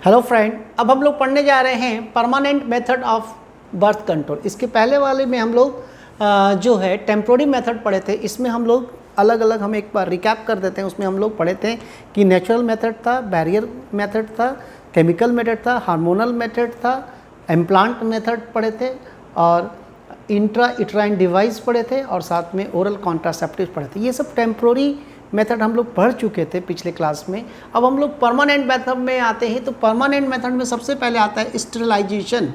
Hello friend, अब हम लोग पढ़ने जा रहे हैं permanent method of birth control. इसके पहले वाले में हम लोग जो है टेम्पोररी मेथड पढ़े थे। इसमें हम लोग अलग अलग हम एक बार रिकैप कर देते हैं। उसमें हम लोग पढ़े थे कि नेचुरल मेथड था, बैरियर मेथड था, केमिकल मेथड था, हार्मोनल मेथड था, इम्प्लांट मेथड पढ़े थे और इंट्रा यूट्राइन डिवाइस पढ़े थे और साथ में ओरल कॉन्ट्रासेप्टिव पढ़े थे। ये सब टेम्पोररी मेथड हम लोग पढ़ चुके थे पिछले क्लास में। अब हम लोग परमानेंट मेथड में आते हैं। तो परमानेंट मेथड में सबसे पहले आता है स्टेरिलाइजेशन।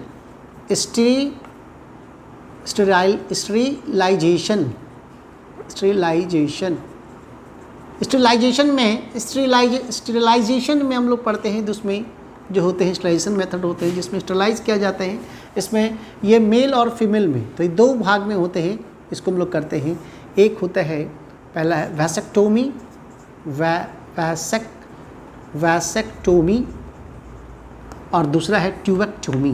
स्टेरिलाइजेशन में हम लोग पढ़ते हैं, उसमें जो होते हैं स्टेरिलाइजेशन मेथड होते हैं जिसमें स्टेरिलाइज किया जाता है। इसमें ये मेल और फीमेल में तो ये दो भाग में होते हैं। इसको हम लोग करते हैं। एक होता है, पहला है वैसेक्टोमी, वैसेक्टोमी और दूसरा है ट्यूबेक्टोमी।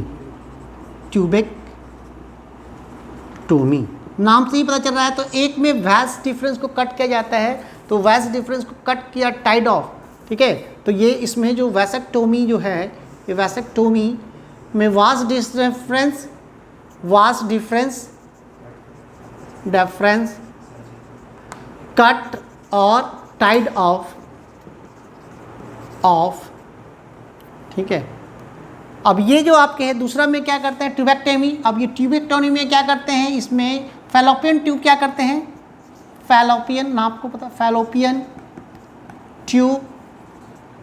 नाम से ही पता चल रहा है। तो एक में वैस डिफरेंस को कट किया जाता है, तो वैस डिफरेंस को कट किया, टाइड ऑफ, ठीक है। तो ये इसमें जो वैसेक्टोमी जो है, ये वैसेक्टोमी में वास डिफरेंस कट और टाइड ऑफ, ठीक है। अब ये जो आपके है, दूसरा में क्या करते हैं, ट्यूबेक्टोमी। अब ये ट्यूबेक्टोमी में क्या करते हैं, इसमें फैलोपियन ट्यूब क्या करते हैं, फैलोपियन, नाम आपको पता, फैलोपियन ट्यूब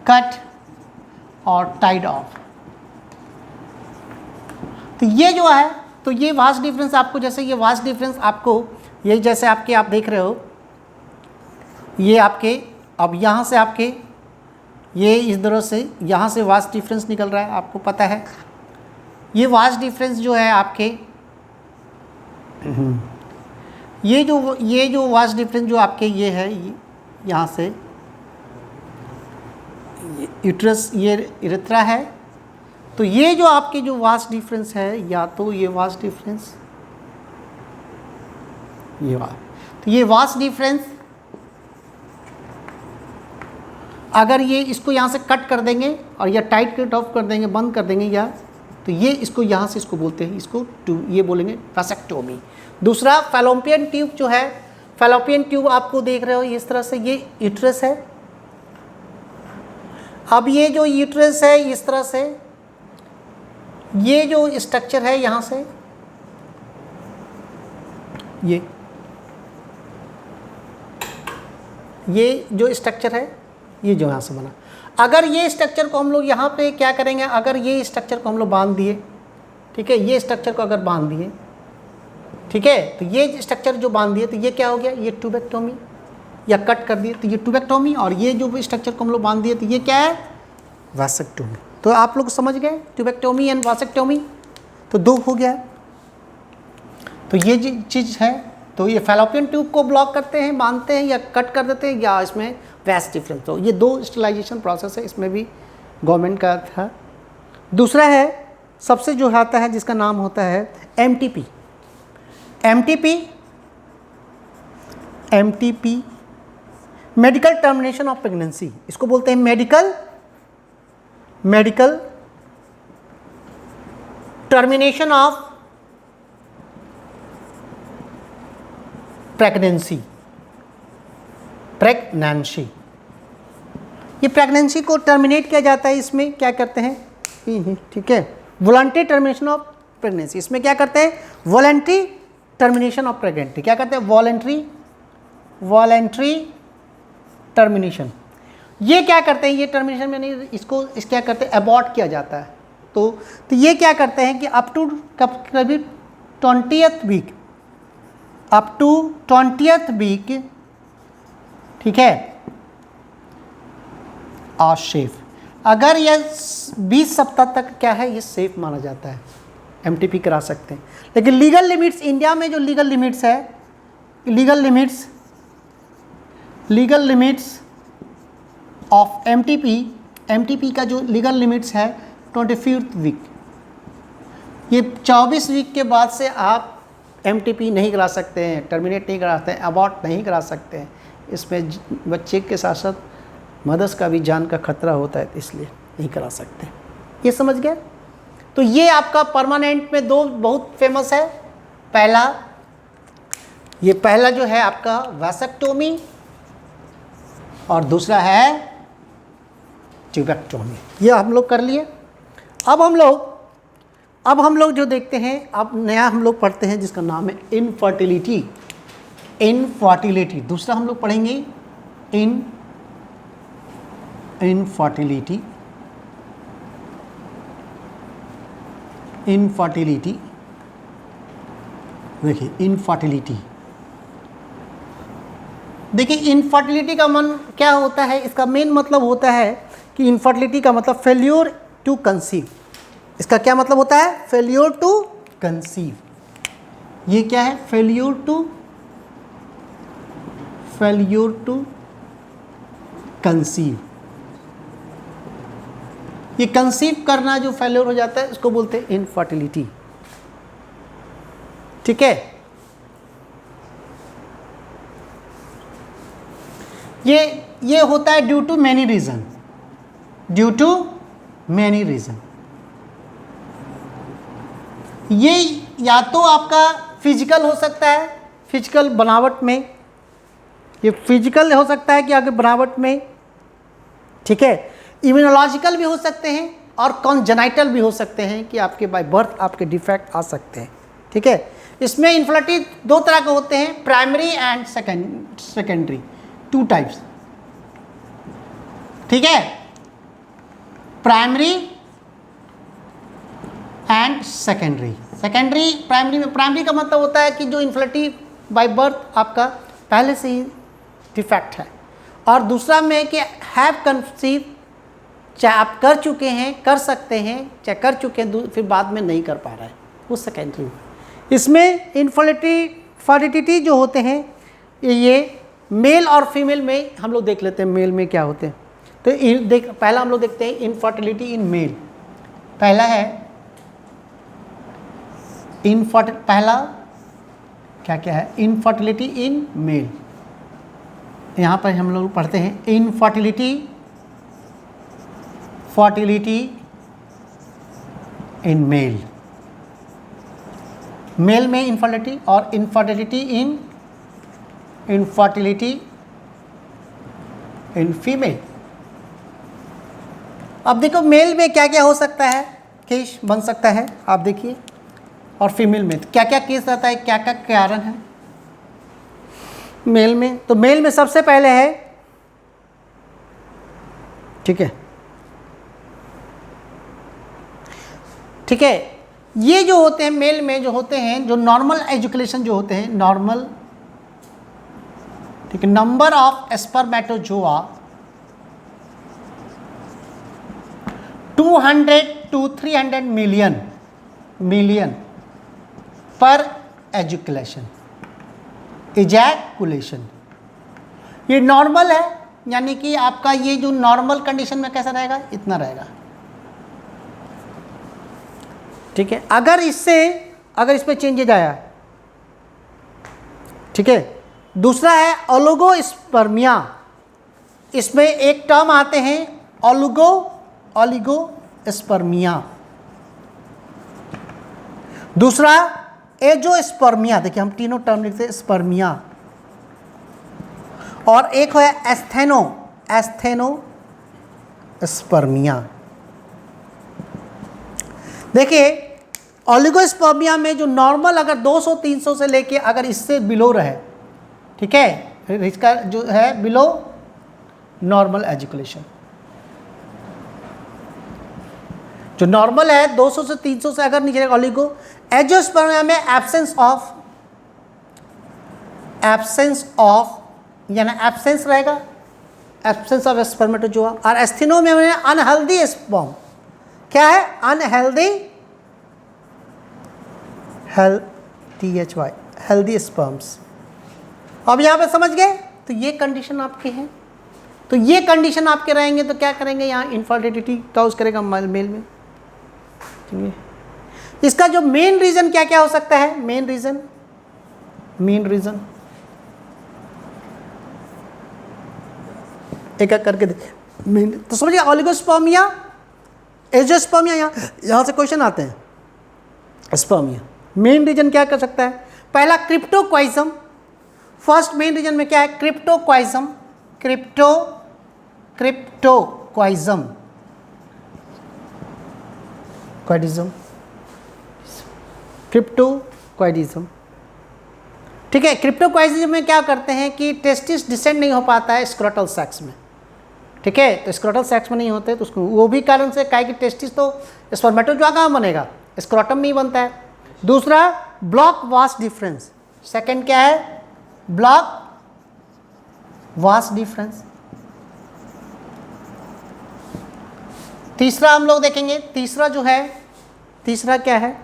कट और टाइड ऑफ। तो ये जो है, तो ये वास्ट डिफरेंस आपको, जैसे ये वास्ट डिफरेंस आपको, ये जैसे आपके आप देख रहे हो, ये आपके, अब यहाँ से आपके ये इस तरह से यहाँ से वास्ट डिफरेंस निकल रहा है, आपको पता है। ये वास्ट डिफरेंस जो है आपके, ये जो वास्ट डिफरेंस जो आपके ये है, यहाँ से यूट्रस, ये इरेथ्रा है। तो ये जो आपके जो वास्ट डिफरेंस है, या तो ये वास्ट डिफरेंस, तो ये वास्ट डिफरेंस अगर ये इसको यहाँ से कट कर देंगे और या टाइट कट ऑफ कर देंगे, बंद कर देंगे, या तो ये इसको यहाँ से इसको बोलते हैं, इसको ये बोलेंगे वैसेक्टोमी। दूसरा फैलोपियन ट्यूब जो है, फैलोपियन ट्यूब आपको देख रहे हो इस तरह से, ये यूट्रस है। अब ये जो यूट्रस है इस तरह से, ये जो स्ट्रक्चर है यहाँ से, ये जो स्ट्रक्चर है, ये जो यहाँ से बना। अगर ये स्ट्रक्चर को हम लोग यहाँ पे क्या करेंगे, अगर ये स्ट्रक्चर को हम लोग बांध दिए, ठीक है, ये स्ट्रक्चर को अगर बांध दिए, ठीक है, तो ये स्ट्रक्चर जो बांध दिए, तो ये क्या हो गया, ये ट्यूबेक्टोमी, या कट कर दिए तो ये ट्यूबेक्टोमी, और ये जो स्ट्रक्चर को हम लोग बांध दिए तो ये क्या है, वैसेक्टोमी। तो आप लोग समझ गए ट्यूबेक्टोमी एंड वैसेक्टोमी, तो दो हो गया। तो ये चीज़ है। तो ये फैलोपियन ट्यूब को ब्लॉक करते हैं, बांधते हैं, या कट कर देते हैं, या इसमें वैस डिफरेंस। तो ये दो स्टेरिलाइजेशन प्रोसेस है, इसमें भी गवर्नमेंट का था। दूसरा है, सबसे जो आता है जिसका नाम होता है MTP. Medical termination of pregnancy, इसको बोलते हैं मेडिकल टर्मिनेशन ऑफ प्रेगनेंसी। ये प्रेगनेंसी को टर्मिनेट किया जाता है, इसमें क्या करते हैं, ठीक है, वॉलंटरी टर्मिनेशन ऑफ प्रेगनेंसी। इसमें क्या करते हैं, वॉलंटरी टर्मिनेशन ऑफ प्रेगनेंसी, क्या करते हैं, वॉलंटरी टर्मिनेशन। ये क्या करते हैं, ये टर्मिनेशन में नहीं, इसको क्या करते हैं, अबॉर्ट किया जाता है। तो ये क्या करते हैं कि अप टू कभी 20th week, up to 20th week, ठीक है, और सेफ। अगर ये 20 सप्ताह तक क्या है, ये सेफ माना जाता है, एमटीपी करा सकते हैं। लेकिन लीगल लिमिट्स, इंडिया में जो लीगल लिमिट्स है, लीगल लिमिट्स ऑफ एमटीपी का जो लीगल लिमिट्स है 25th वीक। ये 24 वीक के बाद से आप एमटीपी नहीं करा सकते हैं, टर्मिनेट नहीं करा सकते हैं, अबॉर्ट नहीं करा सकते हैं। इसमें बच्चे के साथ साथ मदर्स का भी जान का खतरा होता है, इसलिए नहीं करा सकते। ये समझ गए। तो ये आपका परमानेंट में दो बहुत फेमस है। पहला जो है आपका वैसेक्टोमी और दूसरा है ट्यूबेक्टोमी। ये हम लोग कर लिए। अब हम लोग जो देखते हैं, अब नया हम लोग पढ़ते हैं जिसका नाम है इनफर्टिलिटी। दूसरा हम लोग पढ़ेंगे इनफर्टिलिटी। देखिए इनफर्टिलिटी का मन क्या होता है, इसका मेन मतलब होता है कि इनफर्टिलिटी का मतलब फेल्योर टू कंसीव। इसका क्या मतलब होता है? Failure to conceive. ये क्या है? Failure to conceive. ये कंसीव करना जो फेल्योर हो जाता है इसको बोलते हैं इनफर्टिलिटी। ठीक है। ये होता है ड्यू टू मैनी रीजन। ये या तो आपका फिजिकल हो सकता है, फिजिकल बनावट में, ये फिजिकल हो सकता है कि आगे बनावट में, ठीक है। इम्यूनोलॉजिकल भी हो सकते हैं और कॉन्जेनाइटल भी हो सकते हैं कि आपके बाय बर्थ आपके डिफेक्ट आ सकते हैं, ठीक है। इसमें इनफर्टिलिटी दो तरह के होते हैं, प्राइमरी एंड सेकेंडरी, 2 टाइप्स, ठीक है। Primary and secondary. प्राइमरी का मतलब होता है कि जो इनफर्टिलिटी बाय बर्थ आपका पहले से ही डिफेक्ट है, और दूसरा में कि हैव कंसीव, चाहे आप कर चुके हैं, कर सकते हैं, चाहे कर चुके हैं फिर बाद में नहीं कर पा रहा है, वो सेकेंडरी में। इसमें इनफर्टिलिटी जो होते हैं ये मेल और फीमेल में हम लोग देख लेते हैं। मेल में क्या होते हैं तो पहला हम लोग देखते हैं इनफर्टिलिटी इन मेल। पहला है पहला क्या है? Infertility in male. यहाँ पर हम लोग पढ़ते हैं इनफर्टिलिटी इन मेल में इनफर्टिलिटी, और इनफर्टिलिटी इन फीमेल। अब देखो मेल में क्या क्या हो सकता है, केस बन सकता है, आप देखिए, और फीमेल में क्या क्या केस रहता है, क्या क्या कारण है मेल में। तो मेल में सबसे पहले है, ठीक है, ये जो होते हैं मेल में जो होते हैं, जो नॉर्मल एजुकेशन जो होते हैं, नॉर्मल, ठीक है, number of spermatozoa 200 to 300 million पर एजैकुलेशन। ये नॉर्मल है, यानी कि आपका ये जो नॉर्मल कंडीशन में कैसा रहेगा, इतना रहेगा, ठीक है। अगर इसमें चेंजेज आया, ठीक है। दूसरा है ओलिगोस्पर्मिया। इसमें एक टर्म आते हैं ओलिगोस्पर्मिया। दूसरा एजोस्पर्मिया, देखिए हम तीनों टर्म लिखते हैं, स्पर्मिया। और एक है एस्थेनोस्पर्मिया। देखिए ओलिगोस्पर्मिया में जो नॉर्मल अगर 200-300 से लेके अगर इससे बिलो रहे, ठीक है, इसका जो है बिलो नॉर्मल एजुकेशन, जो नॉर्मल है 200 से 300 से अगर नीचे ओलिगो। एजोस्पर्मिया में एब्सेंस रहेगा, एब्सेंस ऑफ स्पर्मेटोजोआ। और एस्थेनो में अनहेल्दी स्पर्म, क्या है? Unhealthy, healthy sperms. अब यहाँ पे समझ गए? तो ये कंडीशन आपके हैं, तो ये कंडीशन आपके रहेंगे तो क्या करेंगे, यहाँ इनफर्टिलिटी काउज करेगा मेल में, ठीक है। इसका जो मेन रीजन क्या क्या हो सकता है, मेन रीजन एक एक करके देखिए। तो समझिए ओलिगोस्पर्मिया, एंजियोस्पर्मिया, यहाँ से क्वेश्चन आते हैं। स्पर्मिया मेन रीजन क्या कर सकता है? पहला क्रिप्टोक्वाइजम, फर्स्ट मेन रीजन में क्या है? क्रिप्टोक्वाइजम, क्रिप्टोक्वाइजम, क्रिप्टोक्वाइडिज्म। ठीक है, क्रिप्टोक्वाइडिज्म में क्या करते हैं कि टेस्टिस डिसेंड नहीं हो पाता है स्क्रोटल सेक्स में। ठीक है, तो स्क्रोटल सेक्स में नहीं होते तो उसको वो भी कारण से क्या है कि टेस्टिस तो स्पर्मेटोजोआ कहाँ बनेगा? स्क्रोटम में ही बनता है। दूसरा ब्लॉक वास डिफरेंस, सेकंड क्या है? Block vas deferens. तीसरा हम लोग देखेंगे, तीसरा जो है, तीसरा क्या है?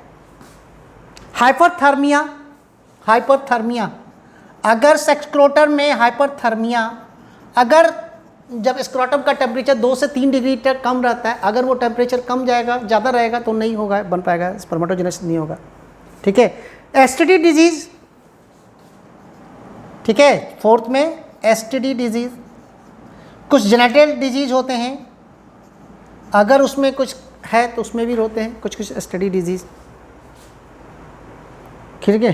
हाइपरथर्मिया। हाइपरथर्मिया, अगर स्क्रोटम में हाइपरथर्मिया, अगर जब स्क्रोटम का टेम्परेचर 2 से 3 डिग्री तक कम रहता है, अगर वो टेम्परेचर कम जाएगा, ज़्यादा रहेगा तो नहीं होगा, बन पाएगा, स्पर्मेटोजेनेसिस नहीं होगा। ठीक है, एसटीडी डिजीज। ठीक है, फोर्थ में एसटीडी डिजीज। कुछ जेनेटिक डिजीज होते हैं, अगर उसमें कुछ है तो उसमें भी होते हैं कुछ एसटीडी डिजीज। ठीक है,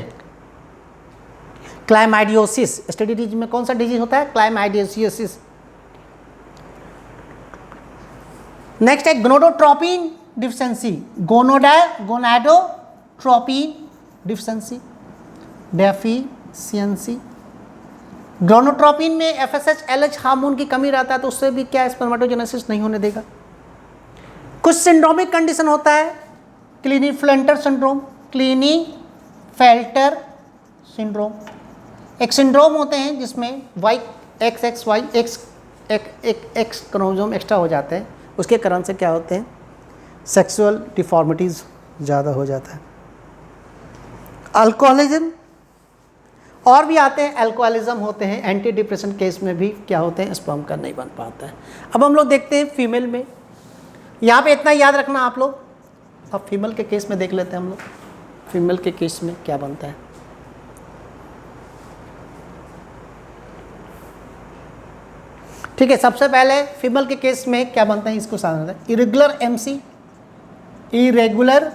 क्लाइमाइडियोसिस, एसटीडी डिजीज में कौन सा डिजीज होता है? क्लाइमाइडियोसिस। नेक्स्ट है gonadotropin deficiency, gonadotropin deficiency, deficiency. Gonadotropin में एफएसएच एलएच हार्मोन की कमी रहता है तो उससे भी क्या स्पर्मेटोजेनेसिस नहीं होने देगा। कुछ सिंड्रोमिक कंडीशन होता है, क्लीनीफेल्टर सिंड्रोम, क्लीनीफेल्टर सिंड्रोम। एक सिंड्रोम होते हैं जिसमें XXY एक्स क्रोमोसोम एक्स्ट्रा हो जाते हैं, उसके कारण से क्या होते हैं? सेक्सुअल डिफॉर्मिटीज़ ज़्यादा हो जाता है। अल्कोहलिज्म और भी आते हैं, अल्कोहलिज्म होते हैं, एंटी डिप्रेशन केस में भी क्या होते हैं? स्पर्म का नहीं बन पाता है। अब हम लोग देखते हैं फीमेल में, यहाँ पे इतना याद रखना आप लोग। अब फीमेल के केस में देख लेते हैं हम लोग, फीमेल के केस में क्या बनता है। ठीक है, सबसे पहले फीमेल के केस में क्या बनता है, इसको समझते हैं। Irregular MC, irregular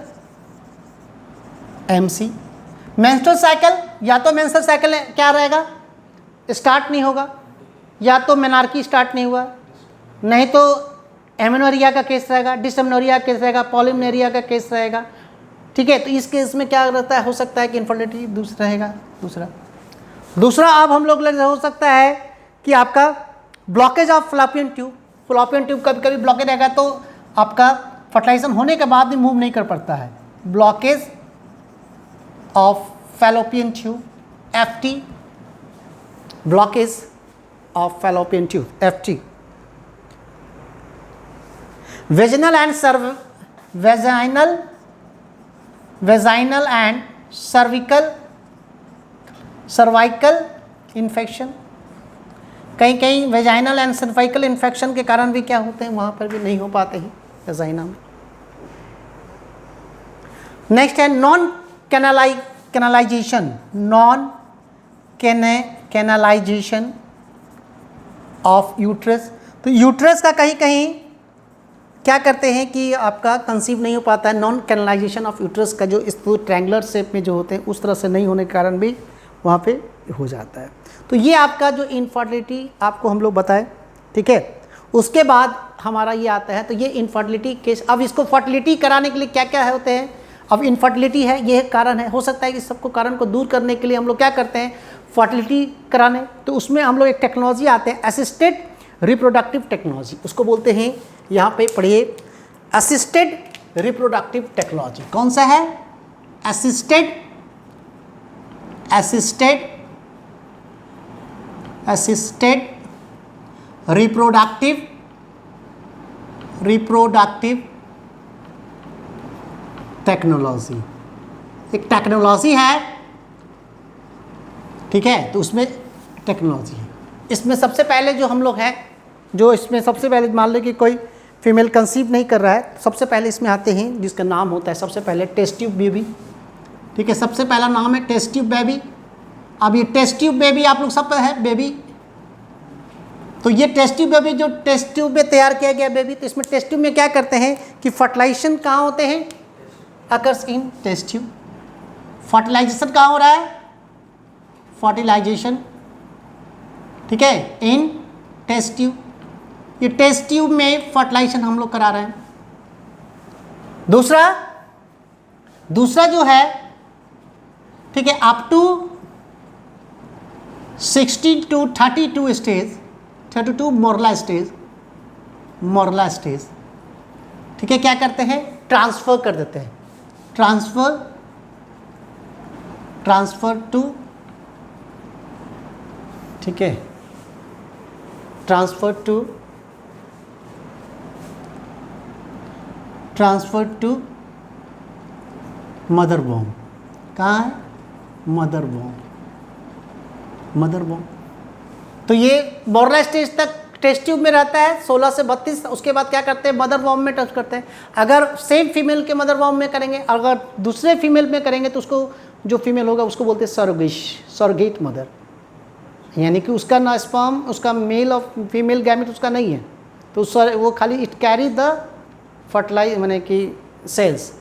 MC. Menstrual cycle, या तो मेंस्ट्रुअल साइकिल क्या रहेगा? स्टार्ट नहीं होगा, या तो मेनार्की स्टार्ट नहीं हुआ, नहीं तो एमेनोरिया का केस रहेगा, डिसएमेनोरिया का केस रहेगा, पॉलिमेनोरिया का केस रहेगा। ठीक है, तो इस केस में क्या रहता है? हो सकता है कि इनफर्टिलिटी दूसरा रहेगा। दूसरा अब हम लोग हो सकता है कि आपका blockage of fallopian tube. Fallopian tube कभी कभी ब्लॉकेज रहेगा तो आपका फर्टिलाइजेशन होने के बाद भी मूव नहीं कर पाता है। Blockage of fallopian tube, FT, blockage of fallopian tube, FT। Vaginal and cervical infection, कहीं कहीं वेजाइनल एंड सर्वाइकल इन्फेक्शन के कारण भी क्या होते हैं? वहाँ पर भी नहीं हो पाते हैं वेजाइना में। नेक्स्ट है नॉन कैनालाइजेशन, नॉन कैनालाइजेशन ऑफ यूट्रस। तो यूट्रस का कहीं कहीं क्या करते हैं कि आपका कंसीव नहीं हो पाता है। नॉन कैनालाइजेशन ऑफ यूट्रस का जो इस ट्रायंगुलर शेप में जो होते हैं उस तरह से नहीं होने के कारण भी वहाँ पे हो जाता है। तो ये आपका जो इनफर्टिलिटी आपको हम लोग बताए। ठीक है, उसके बाद हमारा ये आता है, तो ये इनफर्टिलिटी केस। अब इसको फर्टिलिटी कराने के लिए क्या क्या होते हैं? अब इनफर्टिलिटी है, ये कारण है, हो सकता है कि सबको कारण को दूर करने के लिए हम लोग क्या करते हैं? फर्टिलिटी कराने, तो उसमें हम लोग एक टेक्नोलॉजी आते हैं, असिस्टेड रिप्रोडक्टिव टेक्नोलॉजी, उसको बोलते हैं। यहाँ पे पढ़िए, असिस्टेड रिप्रोडक्टिव टेक्नोलॉजी। कौन सा है? Assisted reproductive technology. एक टेक्नोलॉजी है, ठीक है, तो उसमें टेक्नोलॉजी है। इसमें सबसे पहले जो हम लोग हैं, जो इसमें सबसे पहले मान लो कि कोई फीमेल कंसीव नहीं कर रहा है, सबसे पहले इसमें आते हैं जिसका नाम होता है सबसे पहले टेस्ट ट्यूब बेबी। ठीक है, सबसे पहला नाम है टेस्ट ट्यूब बेबी। अब ये टेस्ट ट्यूब बेबी आप लोग सब है बेबी, तो ये टेस्ट ट्यूब बेबी, जो टेस्ट ट्यूब में तैयार किया गया बेबी, तो इसमें टेस्ट ट्यूब में क्या करते हैं कि फर्टिलाइजेशन कहाँ होते हैं, occurs in test tube. Fertilisation कहाँ हो रहा है, फर्टिलाइजेशन, ठीक है, इन टेस्ट ट्यूब। ये टेस्ट ट्यूब में फर्टिलाइजेशन हम लोग करा रहे हैं। दूसरा जो है, ठीक है, up to 16 to 32 stage, 32 morula stage, ठीक है, क्या करते हैं, ट्रांसफर कर देते हैं, ट्रांसफर टू, ठीक है, ट्रांसफर टू मदर बॉम्ब। कहाँ है, मदर बॉम्ब। तो ये मोरला स्टेज तक टेस्ट ट्यूब में रहता है 16 से 32। उसके बाद क्या करते हैं, मदर बॉम्ब में टच करते हैं। अगर सेम फीमेल के मदर बॉम्ब में करेंगे, अगर दूसरे फीमेल में करेंगे तो उसको, जो फीमेल होगा उसको बोलते हैं सरोगेट मदर, यानी कि उसका ना स्पर्म, उसका मेल और फीमेल गैमेट उसका नहीं है, तो वो खाली इट कैरी द फर्टिलाइज, माने कि सेल्स,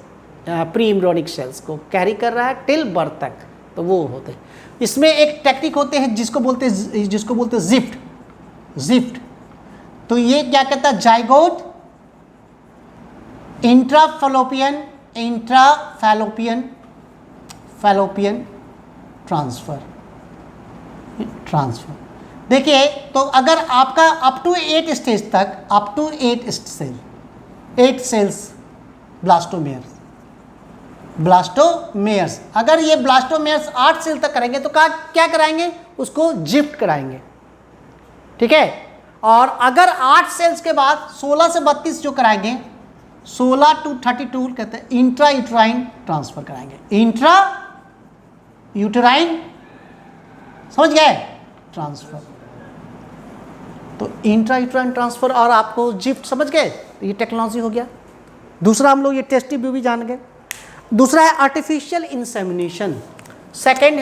प्री एम्ब्रियोनिक सेल्स को कैरी कर रहा है टिल बर्थ तक, तो वो होते हैं। इसमें एक टेक्निक होते हैं जिसको बोलते हैं जिफ्ट। तो ये क्या कहता है, जाइगोट इंट्राफैलोपियन ट्रांसफर। देखिए, तो अगर आपका अप टू 8 स्टेज तक, अप टू 8 सेल्स ब्लास्टोमेयर्स, अगर ये ब्लास्टोमेयर्स 8 सेल तक करेंगे तो क्या कराएंगे, उसको जिफ्ट कराएंगे, ठीक है। और अगर 8 सेल्स के बाद 16 से 32 जो कराएंगे, 16 to 32 कहते हैं इंट्रा यूट्राइन ट्रांसफर कराएंगे। इंट्रा यूट्राइन, समझ गए, ट्रांसफर। तो इंट्रा यूट्राइन ट्रांसफर और आपको जिफ्ट समझ गए, ये टेक्नोलॉजी हो गया। दूसरा हम लोग ये टेस्ट ट्यूब भी जान गए। दूसरा है आर्टिफिशियल इंसेमिनेशन। सेकंड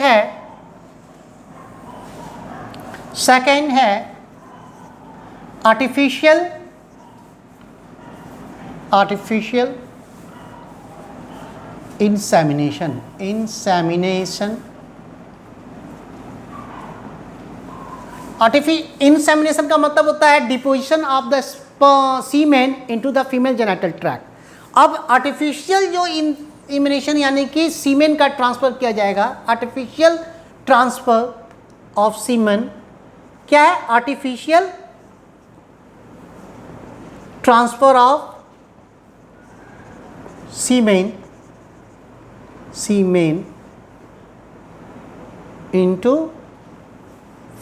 है आर्टिफिशियल इंसेमिनेशन। इंसेमिनेशन का मतलब होता है deposition of the semen into the female genital tract. अब आर्टिफिशियल जो इंसेमिनेशन यानी कि सीमेन का ट्रांसफर किया जाएगा, आर्टिफिशियल ट्रांसफर ऑफ सीमेन क्या है, artificial transfer of semen into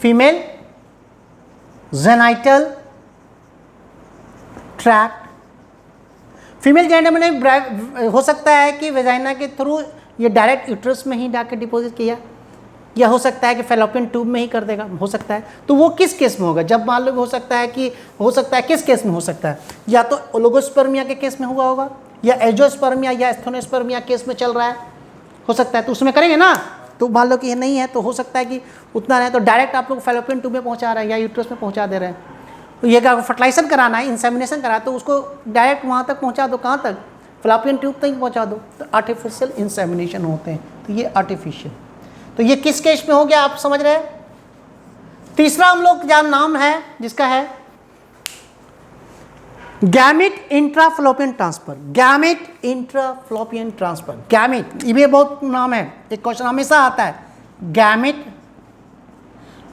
female genital tract. Female genital में हो सकता है कि वेजाइना के थ्रू ये डायरेक्ट यूट्रस में ही जाकर डिपॉजिट किया, या हो सकता है कि फेलोपियन ट्यूब में ही कर देगा, हो सकता है। तो वो किस केस में होगा, जब मान लो हो सकता है किस केस में हो सकता है, या तो ओलिगोस्पर्मिया के केस में हुआ होगा, या एंजियोस्पर्मिया या एस्थेनोस्पर्मिया केस में चल रहा है, हो सकता है, तो उसमें करेंगे ना। तो मान लो कि ये नहीं है, तो हो सकता है कि उतना नहीं, तो डायरेक्ट आप लोग फेलोपियन ट्यूब में पहुंचा रहे हैं या यूट्रस में पहुंचा दे रहे हैं। तो ये अगर फर्टिलाइजेशन कराना है, इंसेमिनेशन करा, तो उसको डायरेक्ट वहाँ तक पहुँचा दो, कहाँ तक, फेलोपियन ट्यूब तक पहुँचा दो। तो आर्टिफिशियल इंसेमिनेशन होते हैं, तो ये आर्टिफिशियल। तो ये किस केस में हो गया, आप समझ रहे हैं। तीसरा हम लोग जहाँ नाम है जिसका है gamete intrafallopian transfer. Gamete intrafallopian transfer, gamete, ये बहुत नाम है, एक क्वेश्चन हमेशा आता है, गैमेट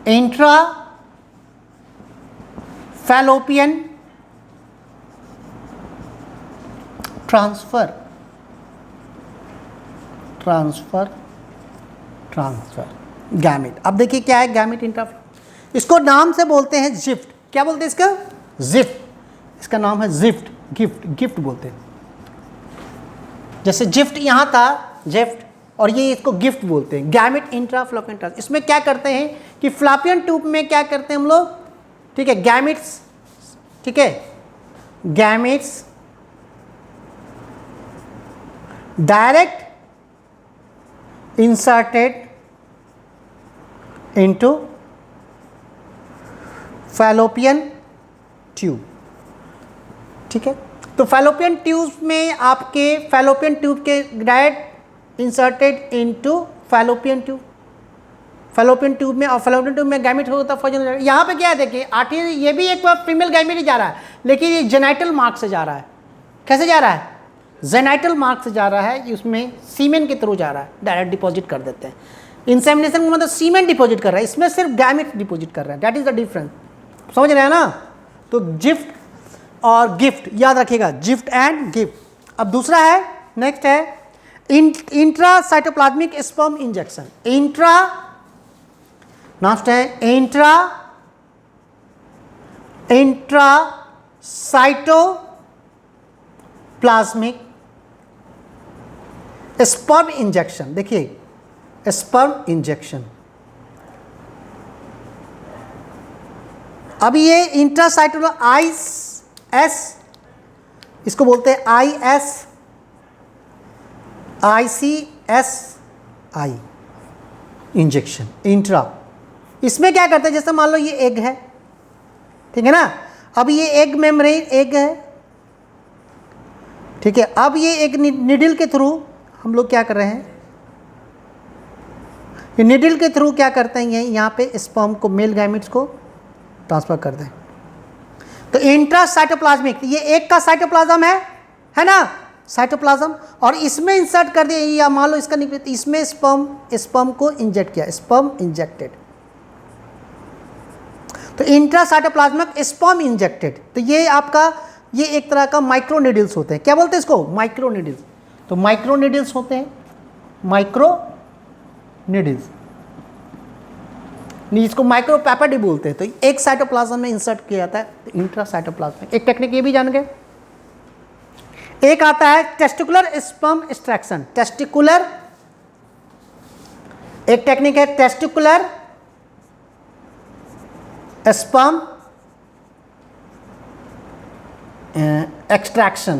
इंट्राफैलोपियन ट्रांसफर गैमेट। अब देखिए क्या है गैमेट इंट्राफैलोपियन, इसको नाम से बोलते हैं जिफ्ट। क्या बोलते हैं इसका, जिफ्ट। इसका नाम है गिफ्ट बोलते हैं। जैसे जिफ्ट यहाँ था, जिफ्ट, और ये इसको गिफ्ट बोलते हैं, गैमेट इंट्राफैलोपियन ट्रांसफर। इसमें क्या करते हैं कि फ्लैपियन ट्यूब में क्या करते हैं हम लोग, ठीक है, गैमेट्स, ठीक है, gametes direct inserted into fallopian tube, ठीक है। तो फैलोपियन ट्यूब में आपके फैलोपियन ट्यूब के direct inserted into fallopian tube, fallopian tube में, और फैलोपियन ट्यूब में गैमेट होता है फॉर्म। यहाँ पे क्या है देखिए, आर्टियल ये भी एक फीमेल गैमेट ही जा रहा है, लेकिन ये जेनाइटल मार्ग से जा रहा है। कैसे जा रहा है? जेनाइटल मार्ग से जा रहा है, उसमें सीमेन के थ्रू जा रहा है, डायरेक्ट डिपॉजिट कर देते हैं। इंसेमिनेशन का मतलब सीमेन डिपॉजिट कर रहा है, इसमें सिर्फ गैमेट डिपॉजिट कर रहा है, दैट इज द डिफरेंस। समझ रहे हैं ना? तो जिफ्ट और गिफ्ट याद रखिएगा, जिफ्ट एंड गिफ्ट। अब दूसरा है, नेक्स्ट है इंट्रासाइटोप्लाज्मिक स्पर्म इंजेक्शन। नेक्स्ट है इंट्रासाइटोप्लाज्मिक स्पर्म इंजेक्शन। देखिए स्पर्म इंजेक्शन, अब ये इंट्रासाइटो IS, इसको बोलते हैं ICSI इंजेक्शन इंट्रा। इसमें क्या करते हैं, जैसे मान लो ये एग है, ठीक है ना, अब ये एग मेम्ब्रेन एग है, ठीक है। अब ये एक निडल के थ्रू हम लोग क्या कर रहे हैं, ये निडल के थ्रू क्या करते हैं, यहाँ पे स्पर्म को, मेल गैमेट्स को ट्रांसफर कर दें। तो इंट्रासाइटोप्लाज्मिक, ये एक का साइटोप्लाज्म है ना, साइटोप्लाज्म, और इसमें इंसर्ट कर दिया, या मान लो इसका निकले, इसमें स्पर्म को इंजेक्ट किया, स्पर्म इंजेक्टेड, तो इंट्रासाइटोप्लाज्मिक स्पर्म इंजेक्टेड। तो ये आपका, ये एक तरह का माइक्रोनिडल्स होते हैं। क्या बोलते हैं इसको? माइक्रोनिडल्स। तो माइक्रोनिडल्स होते हैं, माइक्रोनिडल्स, इसको माइक्रोपैपेड बोलते हैं। तो एक साइटोप्लाज्म में इंसर्ट किया जाता है, तो इंट्रासाइटोप्लाज्म। एक टेक्निक ये भी जान गए। एक आता है टेस्टिकुलर स्पर्म एक्सट्रैक्शन, टेस्टिकुलर, एक टेक्निक है टेस्टिकुलर स्पर्म एक्सट्रैक्शन।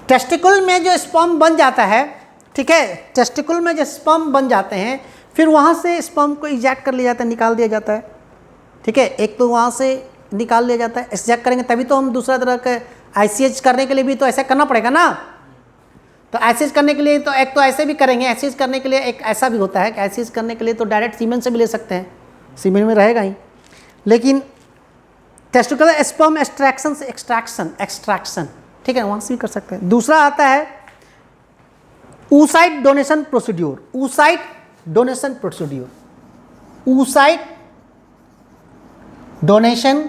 टेस्टिकुल में जो स्पर्म बन जाता है, ठीक है, टेस्टिकुल में जो स्पर्म बन जाते हैं, फिर वहाँ से स्पर्म को इजेक्ट कर लिया जाता है, निकाल दिया जाता है, ठीक है। एक तो वहाँ से निकाल लिया जाता है, इजेक्ट करेंगे तभी तो हम दूसरा तरह का ICH करने के लिए भी तो ऐसा करना पड़ेगा ना। तो ICH करने के लिए तो एक तो ऐसे भी करेंगे, ICH करने के लिए एक ऐसा भी होता है कि ICH करने के लिए तो डायरेक्ट सीमेन से भी ले सकते हैं, सीमेन में रहेगा ही, लेकिन टेस्टिकुलर स्पर्म एक्सट्रैक्शन से एक्सट्रैक्शन, ठीक है, वहाँ से भी कर सकते हैं। दूसरा आता है oocyte donation procedure, oocyte donation procedure, oocyte donation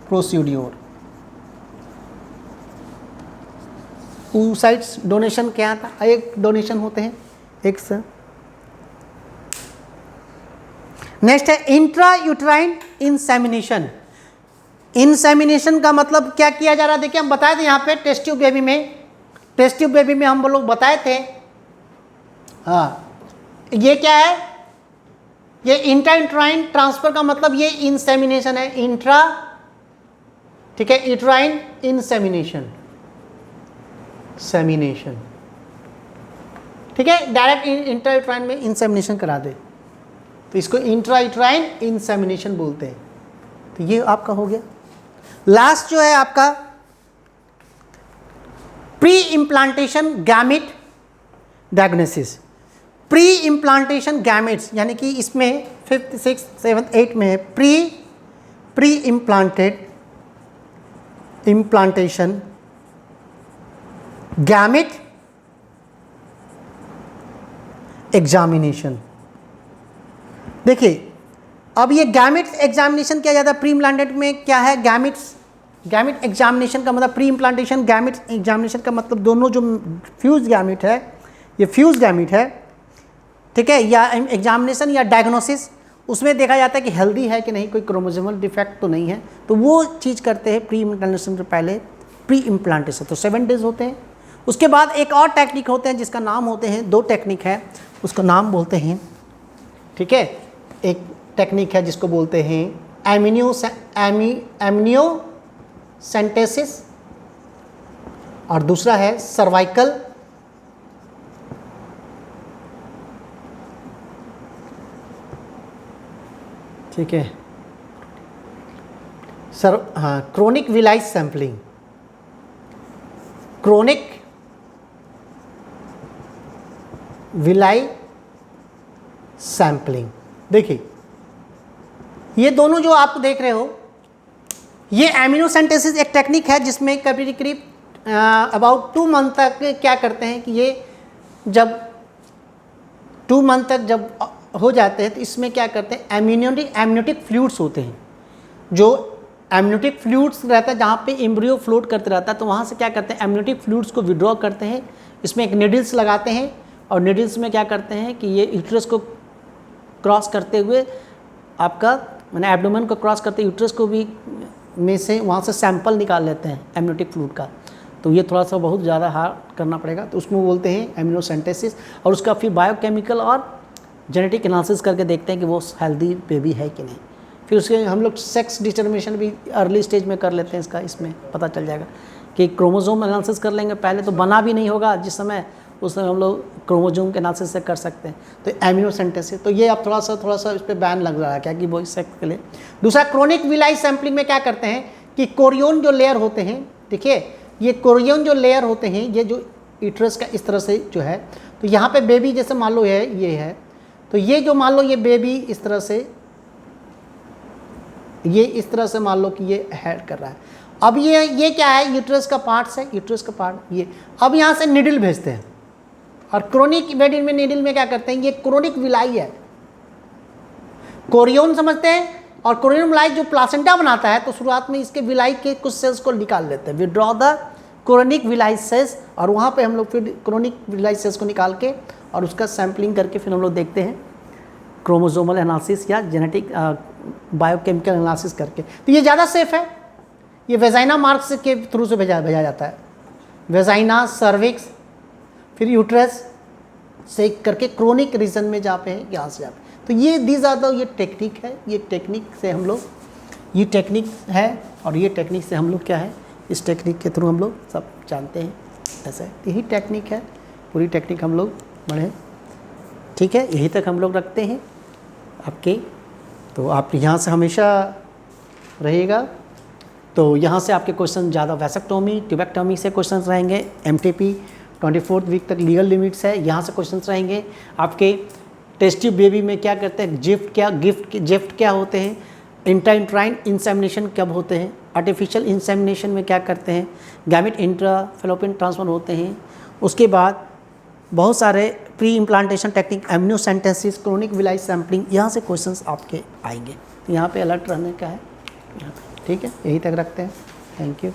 procedure. oocytes donation क्या था? एक डोनेशन होते हैं एक से। नेक्स्ट है इंट्रा यूट्राइन इंसेमिनेशन। इंसेमिनेशन का मतलब क्या किया जा रहा है, देखिए हम बताए थे यहाँ पे टेस्ट ट्यूब बेबी में, टेस्ट ट्यूब बेबी में हम लोग बताए थे, हाँ, ये क्या है, ये इंट्रा यूट्राइन ट्रांसफर का मतलब ये इंसेमिनेशन है, इंट्रा, ठीक है, यूट्राइन इंसेमिनेशन, सेमिनेशन, ठीक है, डायरेक्ट इंट्रा यूट्राइन में इंसेमिनेशन करा दे, तो इसको इंट्रा यूट्राइन इंसेमिनेशन बोलते हैं। तो ये आपका हो गया। लास्ट जो है आपका pre implantation gamete diagnosis. Pre implantation gametes यानी कि इसमें 5th 6th 7th 8th में है प्री इम्प्लांटेशन गैमेट एग्जामिनेशन। देखिए अब ये गैमेट्स एग्जामिनेशन किया जाता है प्री इम्प्लांटेड में। क्या है गैमेट एग्जामिनेशन का मतलब, प्री इम्प्लांटेशन गैमेट एग्जामिनेशन का मतलब दोनों जो फ्यूज गैमेट है, ये फ्यूज गैमेट है, ठीक है, या एग्जामिनेशन या डायग्नोसिस, उसमें देखा जाता है कि हेल्दी है कि नहीं, कोई क्रोमोसोमल डिफेक्ट तो नहीं है, तो वो चीज़ करते हैं प्री इम्प्लांटेशन से पहले, प्री इम्प्लांटेशन। तो 7 days होते हैं। उसके बाद एक और टेक्निक होते हैं जिसका नाम होते हैं, 2 टेक्निक है, उसका नाम बोलते हैं, ठीक है, एक टेक्निक है जिसको बोलते हैं एमनियोसेंटेसिस और दूसरा है सर्वाइकल ठीक है सर। हाँ, chronic villi sampling, chronic villi sampling. देखिए ये दोनों जो आप देख रहे हो, ये एमिनोसेंटेसिस एक टेक्निक है जिसमें करीब करीब अबाउट 2 मंथ तक क्या करते हैं कि ये जब 2 मंथ तक जब हो जाते हैं तो इसमें क्या करते हैं, एमनियोटिक फ्लूइड्स होते हैं। जो एमनियोटिक फ्लूइड्स रहता है जहाँ पे एम्ब्रियो फ्लोट करते रहता है, तो वहाँ से क्या करते हैं, एमनियोटिक फ्लूइड्स को विड्रॉ करते हैं। इसमें एक निडल्स लगाते हैं और निडल्स में क्या करते हैं कि ये यूट्रस को क्रॉस करते हुए आपका मैंने एब्डोमेन को क्रॉस करते यूट्रस को भी में से वहाँ से सैंपल निकाल लेते हैं एमनियोटिक फ्लूइड का। तो ये थोड़ा सा बहुत ज़्यादा हार्ड करना पड़ेगा, तो उसमें बोलते हैं एमिनोसेंटेसिस। और उसका फिर बायोकेमिकल और जेनेटिक एनालिसिस करके देखते हैं कि वो हेल्दी बेबी है कि नहीं। फिर उसके हम लोग सेक्स डिटर्मिनेशन भी अर्ली स्टेज में कर लेते हैं इसका। इसमें पता चल जाएगा कि क्रोमोसोम एनालिसिस कर लेंगे, पहले तो बना भी नहीं होगा जिस समय, उस समय हम लोग क्रोमोसोम के एनालिसिस से कर सकते हैं। तो एमिनोसेंटेसिस, तो ये अब थोड़ा सा इस पर बैन लग रहा है क्या कि वो सेक्स के लिए। दूसरा क्रोनिक विलाई सैंपलिंग में क्या करते हैं कि कोरियन जो लेयर होते हैं, देखिए ये कोरियन जो लेयर होते हैं, ये जो यूट्रस का इस तरह से जो है, तो यहाँ पे बेबी जैसे मान लो ये है, तो ये जो मान लो ये बेबी इस तरह से, ये इस तरह से मान लो कि ये हेड कर रहा है। अब ये क्या है, यूट्रस का पार्ट है, यूट्रस का पार्ट ये। अब यहाँ से निडल भेजते हैं और क्रोनिक वेडिन में निडल में क्या करते हैं, ये क्रोनिक विलाई है, कोरियन समझते हैं। और कोरियन विलाई जो प्लासेंटा बनाता है, तो शुरुआत में इसके विलाई के कुछ सेल्स को निकाल लेते हैं, withdraw the chronic villi cells. और वहाँ पे हम लोग फिर क्रोनिक विलाई सेल्स को निकाल के और उसका सैम्पलिंग करके फिर हम लोग देखते हैं क्रोमोसोमल एनालिसिस या जेनेटिक बायोकेमिकल एनालिसिस करके। तो ये ज़्यादा सेफ है। ये वेजाइना मार्क्स के थ्रू से भेजा जाता है, वेजाइना, सर्विक्स, फिर यूट्रस से करके क्रोनिक रीजन में जहाँ पे है यहाँ से जाते। तो ये दीज आर द, ये टेक्निक है, ये टेक्निक से हम लोग, ये टेक्निक है और ये टेक्निक से हम लोग क्या है, इस टेक्निक के थ्रू हम लोग सब जानते हैं। ऐसा यही टेक्निक है, पूरी टेक्निक हम लोग बढ़े, ठीक है, यही तक हम लोग रखते हैं आपके। तो आप यहाँ से हमेशा रहिएगा। तो यहाँ से आपके क्वेश्चन ज़्यादा वैसेक्टोमी, ट्यूबेक्टोमी से क्वेश्चन रहेंगे। MTP 24th वीक तक लीगल लिमिट्स है, यहाँ से क्वेश्चन रहेंगे। आपके टेस्ट ट्यूब बेबी में क्या करते हैं, जिफ्ट क्या होते हैं, इंट्राइन इंसेमिनेशन कब होते हैं, आर्टिफिशियल इंसेमिनेशन में क्या करते हैं, गैमेट इंट्रा फैलोपियन ट्रांसफर होते हैं। उसके बाद बहुत सारे pre implantation technique, एमिनोसेंटेसिस, chronic villi sampling, यहाँ से क्वेश्चंस आपके आएंगे। तो यहाँ पे अलर्ट रहने का है यहाँ पे, ठीक है, यही तक रखते हैं। Thank you.